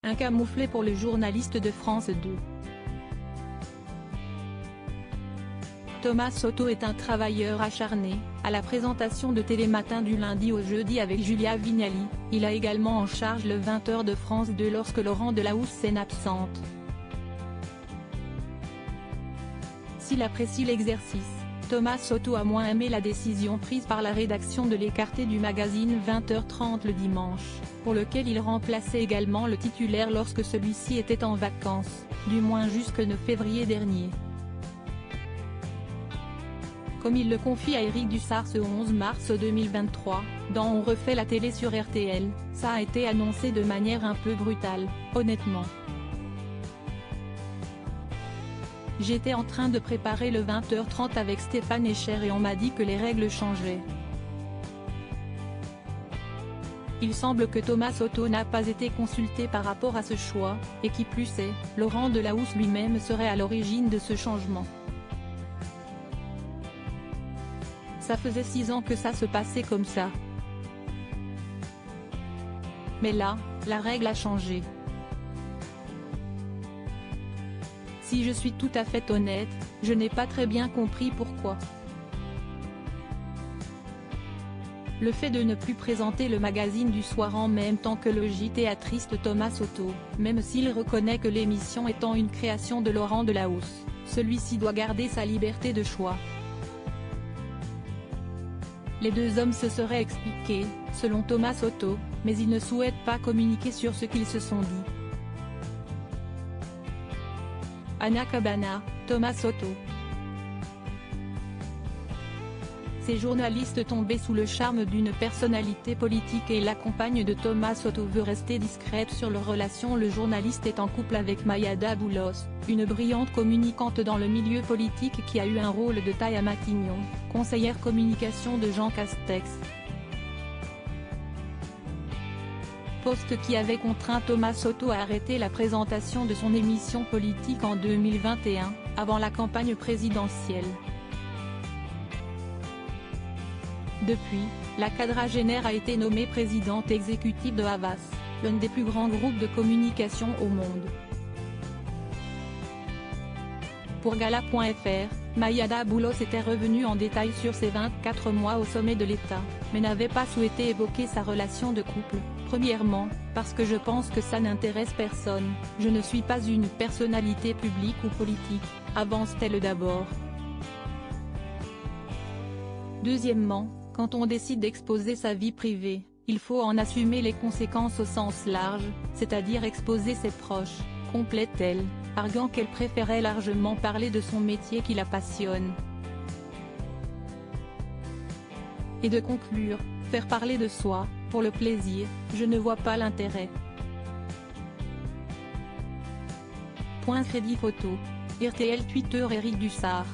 Un camouflet pour le journaliste de France 2. Thomas Soto est un travailleur acharné. À la présentation de Télématin du lundi au jeudi avec Julia Vignali, il a également en charge le 20h de France 2 lorsque Laurent Delahousse absente. S'il apprécie l'exercice, Thomas Soto a moins aimé la décision prise par la rédaction de l'écarter du magazine 20h30 le dimanche, pour lequel il remplaçait également le titulaire lorsque celui-ci était en vacances, du moins jusque 9 février dernier. Comme il le confie à Éric Dussart ce 11 mars 2023, dans On refait la télé sur RTL, ça a été annoncé de manière un peu brutale, honnêtement. J'étais en train de préparer le 20h30 avec Stéphane Echer et on m'a dit que les règles changeaient. Il semble que Thomas Soto n'a pas été consulté par rapport à ce choix, et qui plus est, Laurent Delahousse lui-même serait à l'origine de ce changement. Ça faisait 6 ans que ça se passait comme ça. Mais là, la règle a changé. Si je suis tout à fait honnête, je n'ai pas très bien compris pourquoi. Le fait de ne plus présenter le magazine du soir en même temps que le JT attriste Thomas Soto, même s'il reconnaît que l'émission étant une création de Laurent Delahousse, celui-ci doit garder sa liberté de choix. Les deux hommes se seraient expliqués, selon Thomas Soto, mais ils ne souhaitent pas communiquer sur ce qu'ils se sont dit. Anna Cabana, Thomas Soto. Ces journalistes tombés sous le charme d'une personnalité politique et la compagne de Thomas Soto veut rester discrète sur leur relation. Le journaliste est en couple avec Mayada Boulos, une brillante communicante dans le milieu politique qui a eu un rôle de taille à Matignon, conseillère communication de Jean Castex. Poste qui avait contraint Thomas Soto à arrêter la présentation de son émission politique en 2021, avant la campagne présidentielle. Depuis, la quadragénaire a été nommée présidente exécutive de Havas, l'un des plus grands groupes de communication au monde. Pour Gala.fr, Mayada Boulos était revenue en détail sur ses 24 mois au sommet de l'État, mais n'avait pas souhaité évoquer sa relation de couple. Premièrement, parce que je pense que ça n'intéresse personne, je ne suis pas une personnalité publique ou politique, avance-t-elle d'abord. Deuxièmement, quand on décide d'exposer sa vie privée, il faut en assumer les conséquences au sens large, c'est-à-dire exposer ses proches, complète-t-elle, arguant qu'elle préférait largement parler de son métier qui la passionne. Et de conclure, faire parler de soi, pour le plaisir, je ne vois pas l'intérêt. Crédit photo. RTL Twitter Éric Dussart.